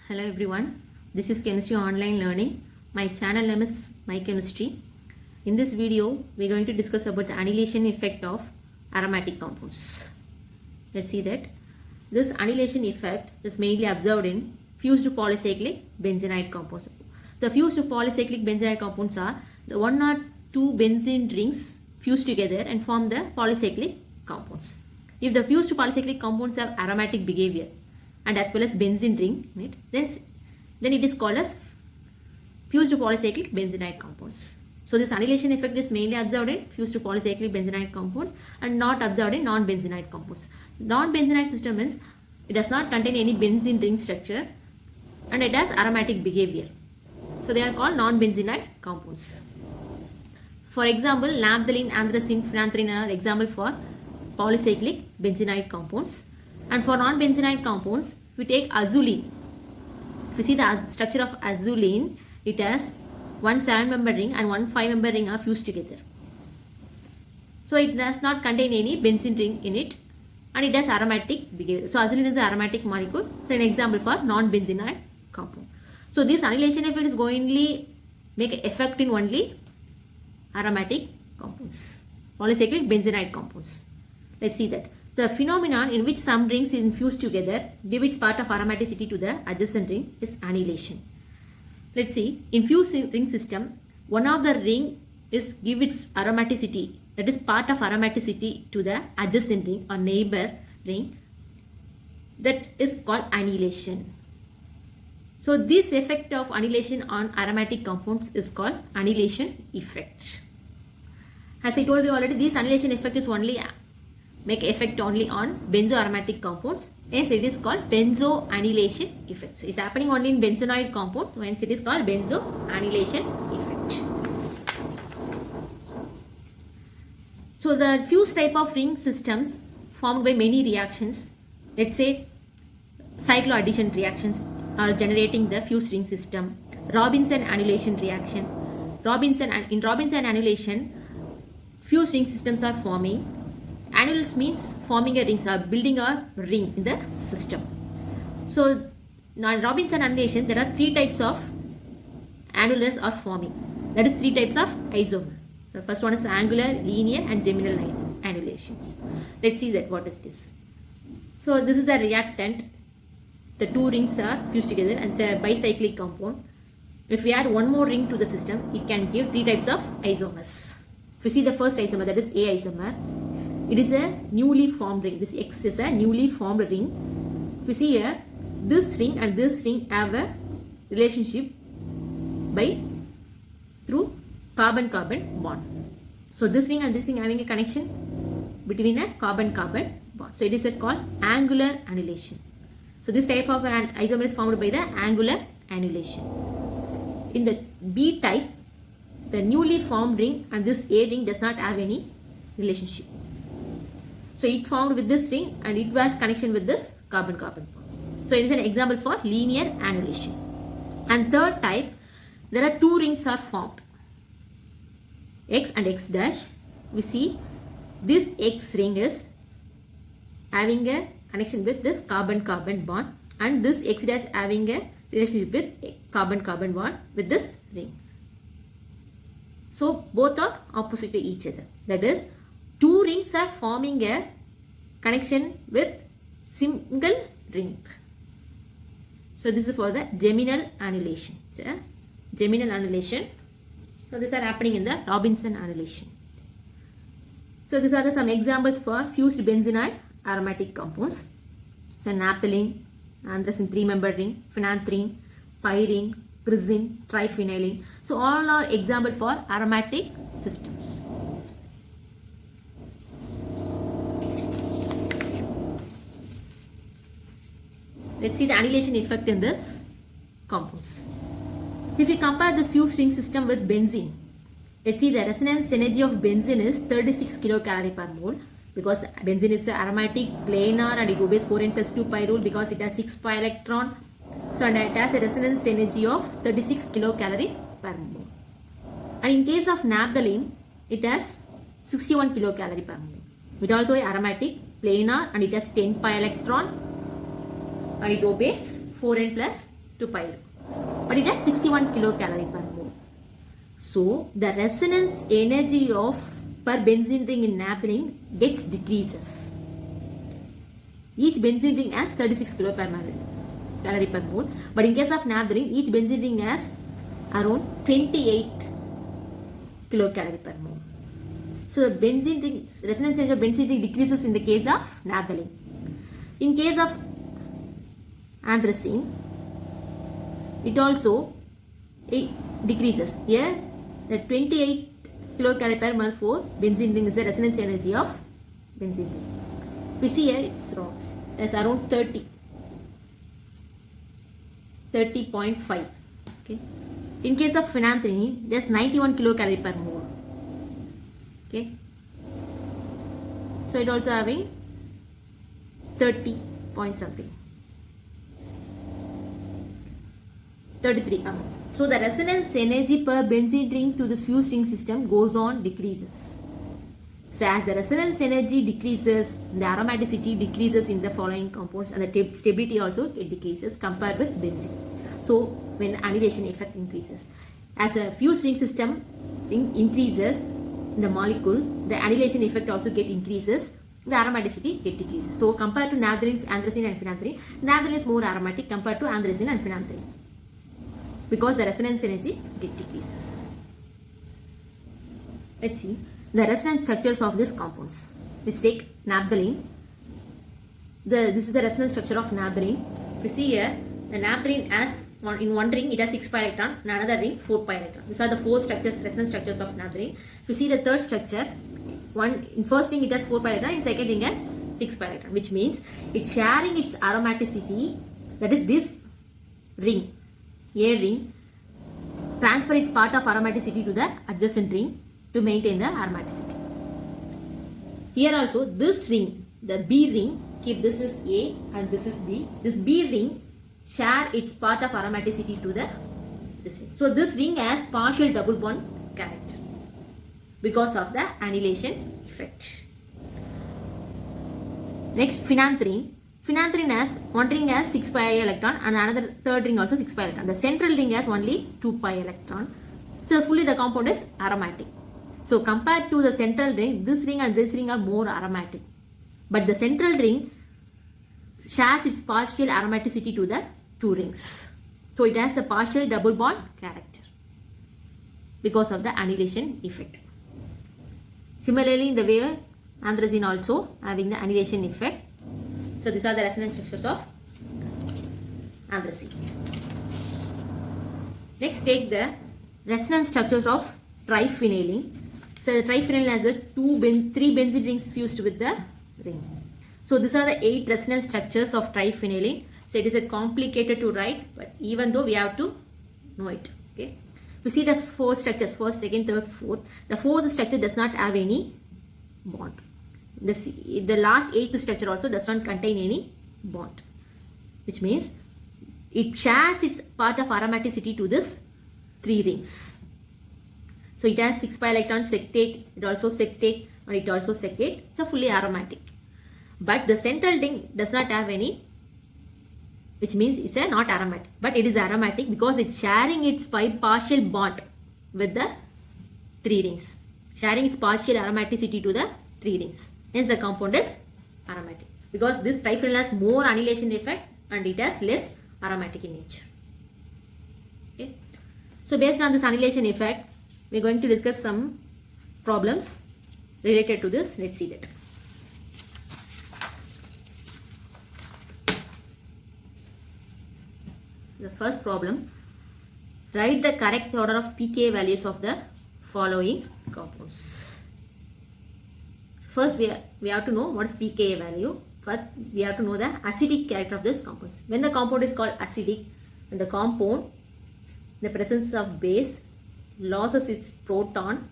Hello everyone, this is Chemistry Online Learning. My channel name is My Chemistry. In this video, we are going to discuss about the annihilation effect of aromatic compounds. Let's see that. This annihilation effect is mainly observed in fused polycyclic benzenide compounds. The fused polycyclic benzenide compounds are the one or two benzene rings fused together and form the polycyclic compounds. If the fused polycyclic compounds have aromatic behavior and as well as benzene ring in it, then it is called as fused polycyclic benzenide compounds. So this annihilation effect is mainly observed in fused polycyclic benzenide compounds and not observed in non-benzenide compounds. Non-benzenide system means it does not contain any benzene ring structure and it has aromatic behavior. So they are called non-benzenide compounds. For example, naphthalene, anthracene, phenanthrene are example for polycyclic benzenide compounds. And for non-benzenide compounds, we take azulene. If you see the structure of azulene, it has one 7-member ring and one 5-member ring are fused together. So it does not contain any benzene ring in it and it has aromatic behavior. So azulene is an aromatic molecule. So an example for non-benzenide compound. So this annihilation effect is going to make an effect in only aromatic compounds, polycyclic benzenide compounds. Let's see that. The phenomenon in which some rings is infused together give its part of aromaticity to the adjacent ring is annihilation. Let's see, in fused ring system, one of the ring is give its aromaticity, that is part of aromaticity to the adjacent ring or neighbor ring, that is called annihilation. So this effect of annihilation on aromatic compounds is called annihilation effect. As I told you already, this annihilation effect is only make effect only on benzoaromatic compounds, hence it is called benzoannihilation effect. So it's happening only in benzonoid compounds, hence it is called benzoannihilation effect. So the fused type of ring systems formed by many reactions, let's say cycloaddition reactions are generating the fused ring system. Robinson annihilation reaction. In Robinson annihilation, fused ring systems are forming. Annules means forming a ring, or building a ring in the system. So now in Robinson annihilation, there are 3 types of annulars are forming. That is 3 types of isomer. The first one is angular, linear and geminal annulations. Let's see that what is this. So this is the reactant. The 2 rings are fused together and it's a bicyclic compound. If we add one more ring to the system, it can give 3 types of isomers. If you see the first isomer, that is A isomer. It is a newly formed ring. This X is a newly formed ring. If you see here, this ring and this ring have a relationship through carbon-carbon bond. So this ring and this ring having a connection between a carbon-carbon bond. So it is called angular annihilation. So this type of an isomer is formed by the angular annihilation. In the B type, the newly formed ring and this A ring does not have any relationship. So it formed with this ring and it has connection with this carbon-carbon bond. So it is an example for linear annihilation. And third type, there are 2 rings are formed, X and X dash. We see this X ring is having a connection with this carbon-carbon bond and this X dash having a relationship with carbon-carbon bond with this ring. So both are opposite to each other. That is, 2 rings are forming a connection with single ring. So this is for the geminal annihilation. Geminal annihilation. So these are happening in the Robinson annihilation. So these are some examples for fused benzenide aromatic compounds. So naphthalene, anthracene 3-member ring, phenanthrene, pyrene, pyrazine, triphenylene. So all are example for aromatic systems. Let's see the annihilation effect in this compounds. If we compare this fused ring system with benzene, let's see the resonance energy of benzene is 36 kilocalorie per mole because benzene is aromatic, planar and it obeys 4n plus 2 pi rule because it has 6 pi electron. So and it has a resonance energy of 36 kilocalorie per mole. And in case of naphthalene, it has 61 kilocalorie per mole. It also is aromatic, planar and it has 10 pi electron and it obeys 4n plus to pyro. But it has 61 kilocalorie per mole. So the resonance energy of per benzene ring in naphthalene gets decreases. Each benzene ring has 36 kilocalorie per mole. But in case of naphthalene, each benzene ring has around 28 kilocalorie per mole. So the benzene ring, resonance energy of benzene ring decreases in the case of naphthalene. In case of anthracene, it also decreases. Here, the 28 kilocalorie per mole for benzene ring is the resonance energy of benzene ring. We see here it's wrong. It's around 30.5. Okay. In case of phenanthrene, there's 91 kilocalorie per mole. Okay. So it also having 30 point something. 33. So the resonance energy per benzene ring to this fused ring system goes on decreases. So as the resonance energy decreases, the aromaticity decreases in the following compounds and the stability also it decreases compared with benzene. So when annihilation effect increases, as a fused ring system increases in the molecule, the annihilation effect also increases, the aromaticity decreases. So compared to naphthalene, anthracene and phenanthrene, naphthalene is more aromatic compared to anthracene and phenanthrene because the resonance energy decreases. Let's see the resonance structures of these compounds. Let's take naphthalene. This is the resonance structure of naphthalene. If you see here, the naphthalene has in one ring it has 6 pi electron, in another ring 4 pi electron. These are the four structures, resonance structures of naphthalene. If you see the third structure, in first ring it has 4 pi electron, in second ring has 6 pi electron, which means it's sharing its aromaticity. That is this ring, A ring, transfer its part of aromaticity to the adjacent ring to maintain the aromaticity. Here also this ring, the B ring, keep this is A and this is B. This B ring share its part of aromaticity to this ring. So this ring has partial double bond character because of the annihilation effect. Next, phenanthrene. Phenanthrene has one ring has 6 pi electron and another third ring also 6 pi electron. The central ring has only 2 pi electron. So fully the compound is aromatic. So compared to the central ring, this ring and this ring are more aromatic. But the central ring shares its partial aromaticity to the two rings. So it has a partial double bond character because of the annihilation effect. Similarly, in the way anthracene also having the annihilation effect. So these are the resonance structures of anthracene. Next, take the resonance structures of triphenylene. So the triphenylene has the three benzene rings fused with the ring. So these are the 8 resonance structures of triphenylene. So it is a complicated to write, but even though we have to know it. Okay. You see the 4 structures, first, second, third, fourth. The fourth structure does not have any bond. The last 8th structure also does not contain any bond, which means it shares its part of aromaticity to this 3 rings. So it has 6 pi electron sectate, it also sectate and it also sectate. So fully aromatic. But the central ring does not have any, which means it's not aromatic. But it is aromatic because it's sharing its partial bond with the 3 rings. Sharing its partial aromaticity to the 3 rings. Hence the compound is aromatic. Because this triphenyl has more annihilation effect and it has less aromatic in nature. Okay. So based on this annihilation effect, we are going to discuss some problems related to this. Let's see that. The first problem, write the correct order of pKa values of the following compounds. First, we have to know what is pKa value. First, we have to know the acidic character of this compound. When the compound is called acidic, when the compound, in the presence of base, loses its proton,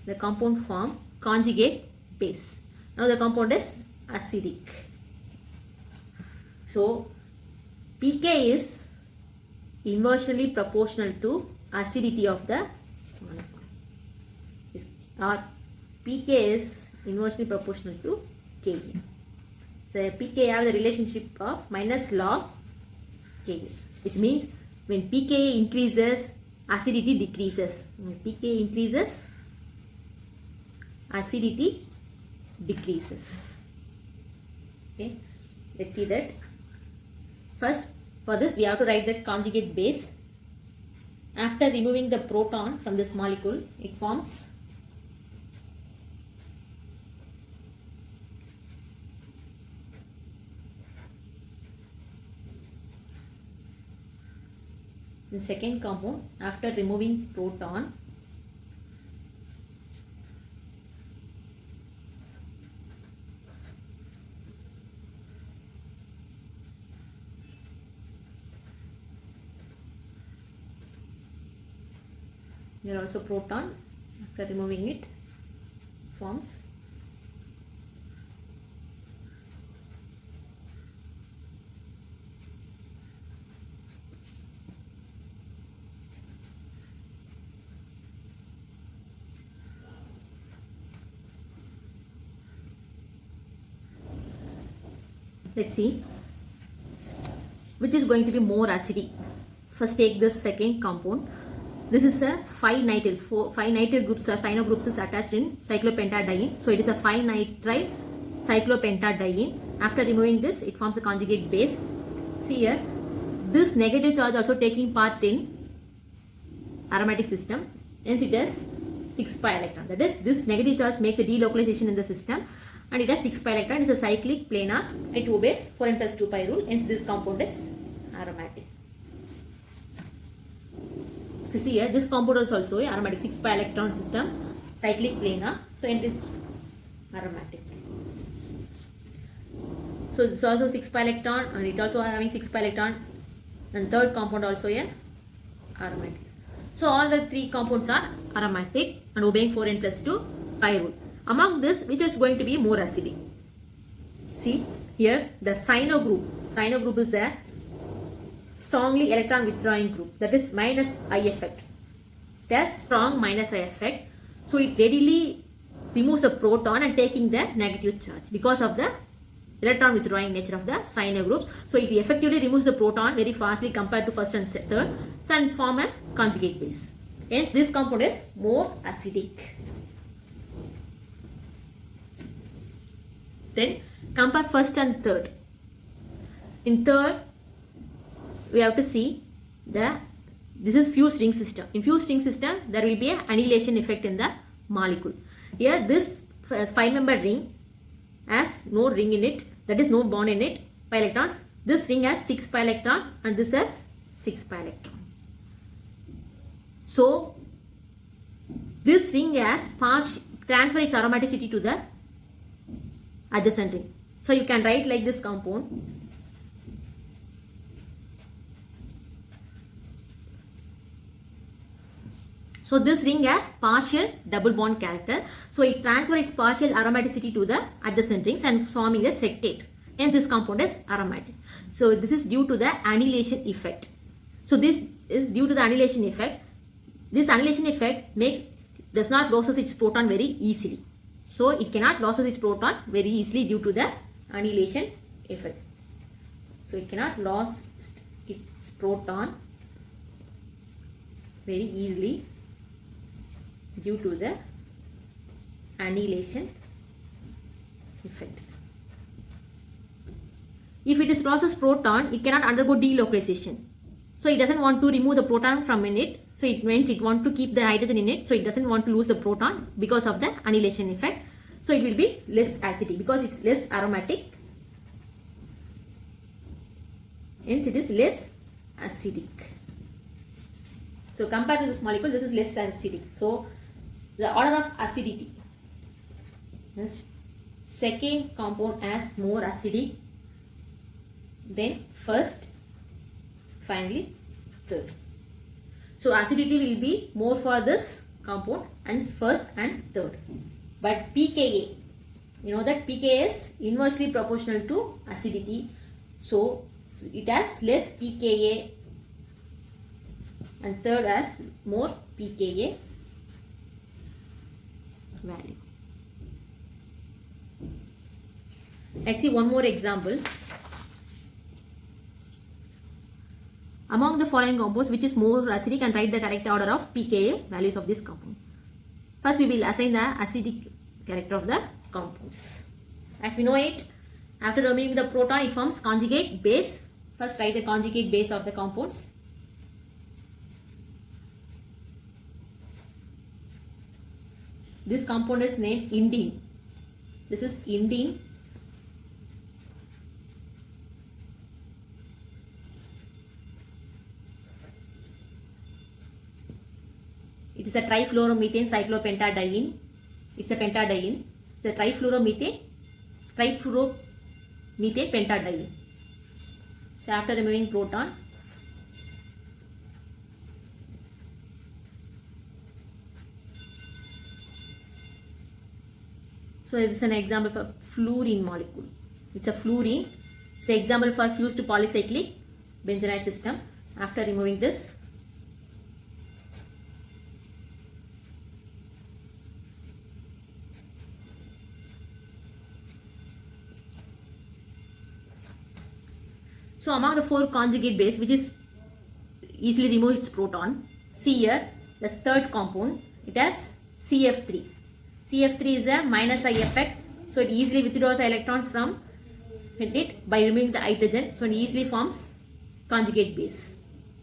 the compound form conjugate base. Now the compound is acidic. So pK is inversely proportional to acidity of the molecule. Or pK is inversely proportional to Ka. So pKa have the relationship of minus log Ka, which means when pKa increases, acidity decreases. When pKa increases, acidity decreases. Okay, let's see that. First, for this we have to write the conjugate base. After removing the proton from this molecule, it forms the second compound. After removing proton, here also proton, after removing it, forms let's see which is going to be more acidic. First take this second compound. This is a 5-nityl. 5-nityl groups are cyano groups is attached in cyclopentadiene. So it is a 5-nitrile cyclopentadiene. After removing this, it forms a conjugate base. See here, this negative charge also taking part in aromatic system. Hence it has 6 pi electron. That is, this negative charge makes a delocalization in the system, and it has 6 pi electron. It is a cyclic planar. It obeys 4n plus 2 pi rule. Hence this compound is aromatic. If you see here, this compound is also a aromatic 6 pi electron system, cyclic planar. So it is aromatic. So it's also 6 pi electron, and it also having 6 pi electron, and third compound also a aromatic. So all the three compounds are aromatic and obeying 4n plus 2 pi rule. Among this, which is going to be more acidic? See here, the cyano group. Cyano group is a strongly electron withdrawing group, that is minus I effect. It has strong minus I effect. So it readily removes a proton and taking the negative charge because of the electron withdrawing nature of the cyano groups. So it effectively removes the proton very fastly compared to first and third, and form a conjugate base. Hence this compound is more acidic. Then compare first and third. In third, we have to see this is fused ring system. In fused ring system, there will be an annihilation effect in the molecule. Here, this 5-membered ring has no ring in it, that is no bond in it, pi electrons. This ring has 6 pi electron, and this has 6 pi electron. So this ring has transfer its aromaticity to the adjacent ring. So you can write like this compound. So this ring has partial double bond character. So it transfers its partial aromaticity to the adjacent rings and forming a sectate. Hence this compound is aromatic. So this is due to the annihilation effect. So this is due to the annihilation effect. This annihilation effect does not loses its proton very easily. So it cannot loses its proton very easily due to the annihilation effect. So it cannot lose its proton very easily due to the annihilation effect. If it is loses proton, it cannot undergo delocalization. So it doesn't want to remove the proton from in it. So it means it wants to keep the hydrogen in it. So it doesn't want to lose the proton because of the annihilation effect. So it will be less acidic because it's less aromatic. Hence it is less acidic. So compared to this molecule, this is less acidic. So the order of acidity. Yes. Second compound as more acidic, then first, finally third. So acidity will be more for this compound and first and third. But pKa, you know that pKa is inversely proportional to acidity. So it has less pKa and third has more pKa value. Let's see one more example. Among the following compounds, which is more acidic, and write the correct order of pKa values of this compound. First, we will assign the acidic character of the compounds. As we know it, after removing the proton, it forms conjugate base. First, write the conjugate base of the compounds. This compound is named indene. This is indene. It is a trifluoromethane cyclopentadiene. It's a pentadiene. It's a trifluoromethane pentadiene. So after removing proton, so this is an example for fluorine molecule. It's a fluorine. It's an example for fused polycyclic benzenide system. After removing this, so among the four conjugate base, which is easily remove its proton, see here, the third compound, it has CF3. CF3 is a minus I effect, so it easily withdraws electrons from it by removing the hydrogen, so it easily forms conjugate base.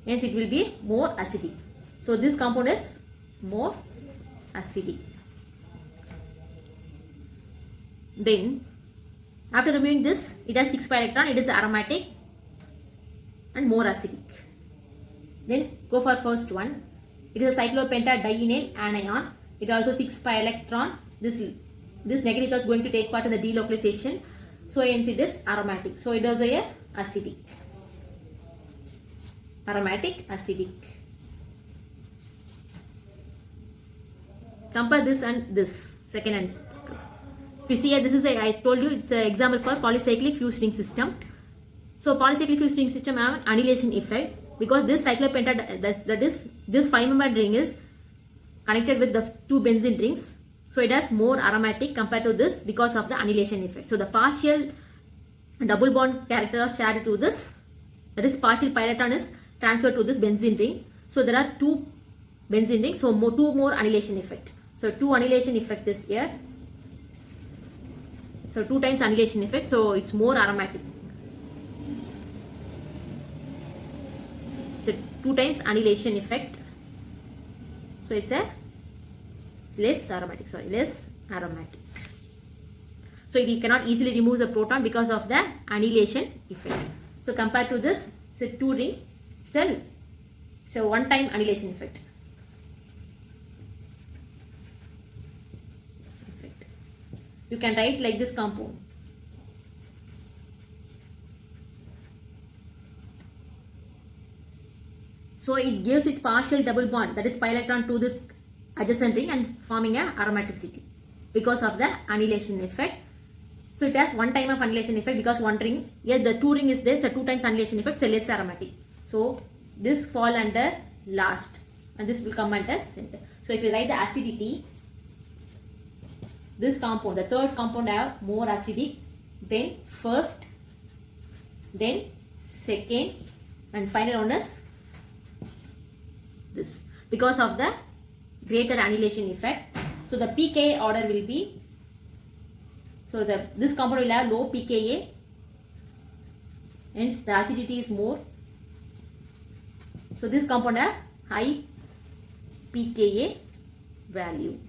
Hence it will be more acidic. So this compound is more acidic. Then after removing this, it has 6 pi electron, it is aromatic and more acidic. Then go for first one. It is a cyclopentadienyl anion. It also 6 pi electron. This negative charge is going to take part in the delocalization. So hence it is aromatic. So it is a acidic. Aromatic, acidic. Compare this and this second and if you see here, this is I told you it's an example for polycyclic fused ring system. So polycyclic fused ring system have an annihilation effect because this cyclopentad, that is this 5-membered ring is connected with the 2 benzene rings. So it has more aromatic compared to this because of the annihilation effect. So the partial double bond character is shared to this, that is partial pi electron is transferred to this benzene ring. So there are 2 benzene rings, so 2 more annihilation effect. So 2 annihilation effect is here. So 2 times annihilation effect, so it's more aromatic. So 2 times annihilation effect. So it's a less aromatic. So it cannot easily remove the proton because of the annihilation effect. So compared to this, it's a 2 ring. It's a 1 time annihilation effect. You can write like this compound. So it gives its partial double bond, that is pi electron to this adjacent ring and forming a aromaticity because of the annihilation effect. So it has 1 time of annihilation effect because 1 ring, here the 2 ring is there, so 2 times annihilation effect, so less aromatic. So this fall under last and this will come under center. So if you write the acidity, this compound, the third compound have more acidic, then first, then second, and final one is this because of the greater annihilation effect. So the pKa order will be, so this compound will have low pKa, hence the acidity is more. So this compound have high pKa value.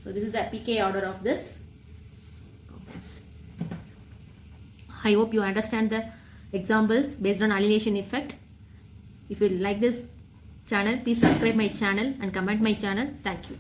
So this is the pKa order of this compounds. I hope you understand the examples based on annihilation effect. If you like this channel, please subscribe my channel and comment my channel. Thank you.